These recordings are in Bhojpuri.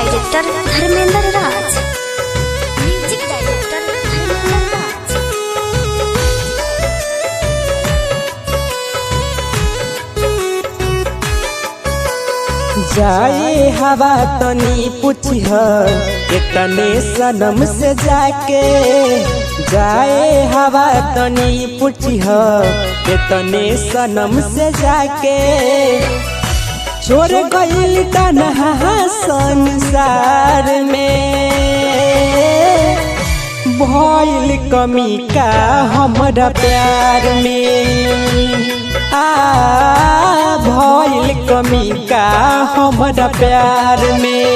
डायरेक्टर धर्मेंद्र राज। म्यूजिक डायरेक्टर धर्मेंद्र राज। जाए हवा तनी पूछी तने सनम से जाके, जाए हवा तनी पूछी तने सनम से जाके, छोड़ गइल तन्हा संसार में, भइल कमी का हमरा प्यार में, भइल कमी का हमरा प्यार में।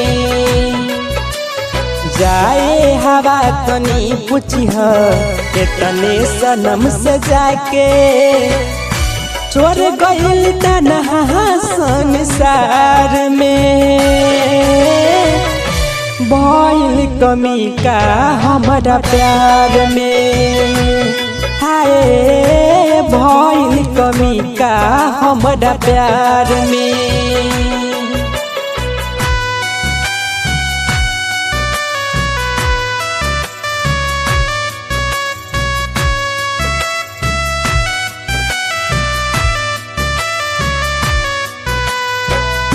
जाए हवा तनी पूछी तने सनम से जाके, छोड़ गइल तन्हा संसार में, भइल कमी का हमरा प्यार में, हाय भइल कमी का हमरा प्यार में।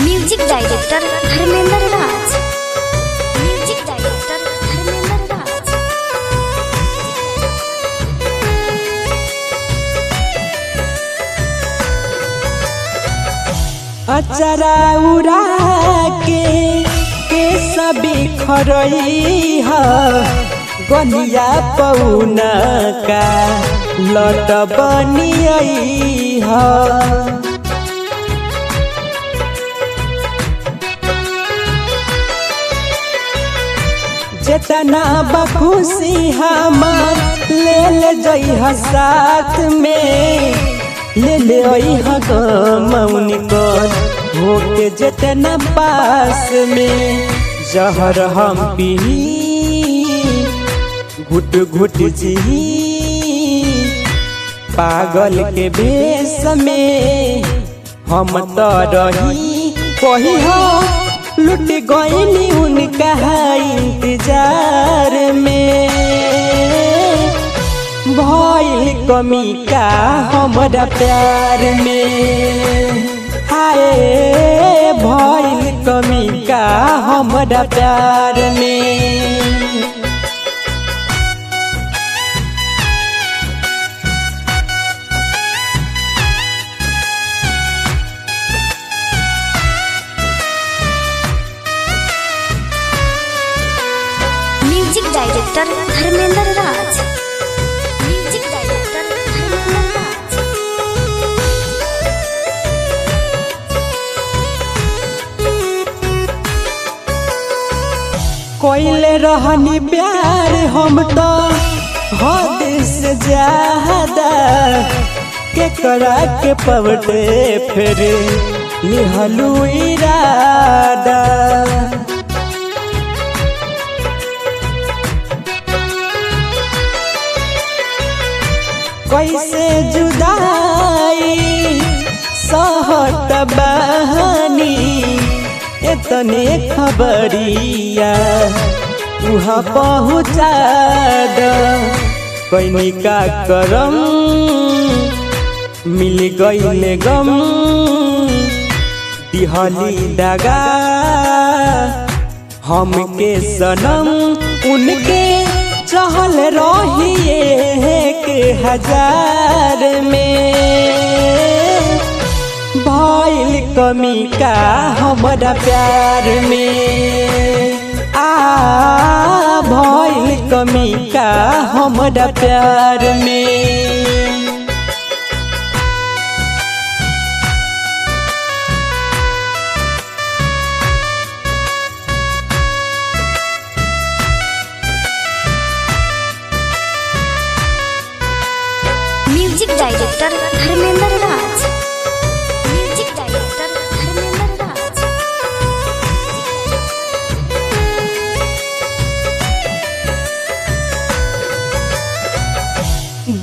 म्यूजिक डायरेक्टर धर्मेंद्र राज। म्यूजिक डायरेक्टर धर्मेंद्र राज। अचरा उड़ा के सभी खरई गलिया पौना का लट बनियई जितना बखुशी हम ले जइहा साथ में, ले गमौनी कर होके जितना पास में, जहर हम पी घुट घुट जी पागल के भेष में, हम तो रही कही लुट गइनी उनका इंतजार में, भइल कमी का हमरा प्यार में, हाय भइल कमी का हमरा प्यार में। म्यूजिक डायरेक्टर धर्मेंद्र राज। म्यूजिक डायरेक्टर धर्मेंद्र राज। कोइले रहनी प्यार हम तो हद से ज्यादा, के करा के पवटे फिर निहलू इरादा, कैसे जुदाई सहत बहानी, इतने खबरिया वहाँ पहुँचा द, कैनी का करम मिल गइले गम, दिहली दगा हमके सनम, उनके चहल रहिए के हजार में, भइल कमी का हमरा प्यार में, भइल कमी का हमरा प्यार में। म्यूजिक डायरेक्टर धर्मेंद्र राज। म्यूजिक डायरेक्टर धर्मेंद्र राज।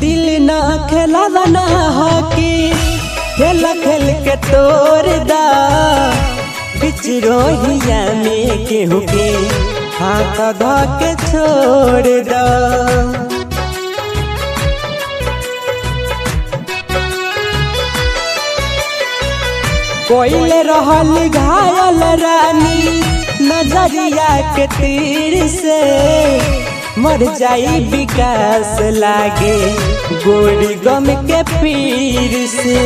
दिल ना खेला ना हॉकी, खेल खेल के तोड़ दा, बिचरोहिया में केहू के हाथ ध के छोड़ दो। कोइल रहल घायल रानी नजरिया के तीर से, मर जाई विकास लागे गोरी गम के पीर से।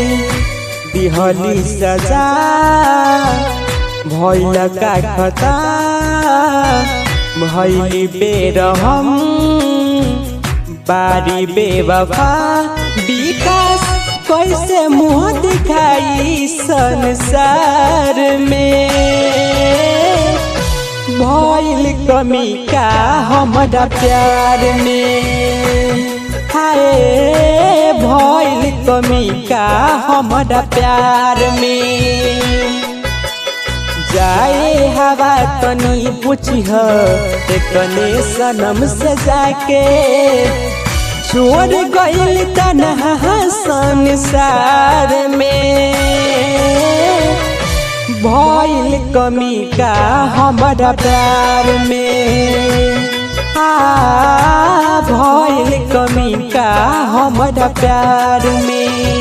दिहली सजा भइल का खता, भइली बेरहम बारी बेवफा। विकास कैसे मुँह दिखाई संसार में, भइल कमी का हमरा प्यार में। हाय भइल कमी का हमरा प्यार में। जाए हवा तनी पूछिह तने सनम से जाके, छोड़ गइल तन्हा संसार में। भइल कमी का हमरा प्यार में, भइल कमी का हमरा प्यार में।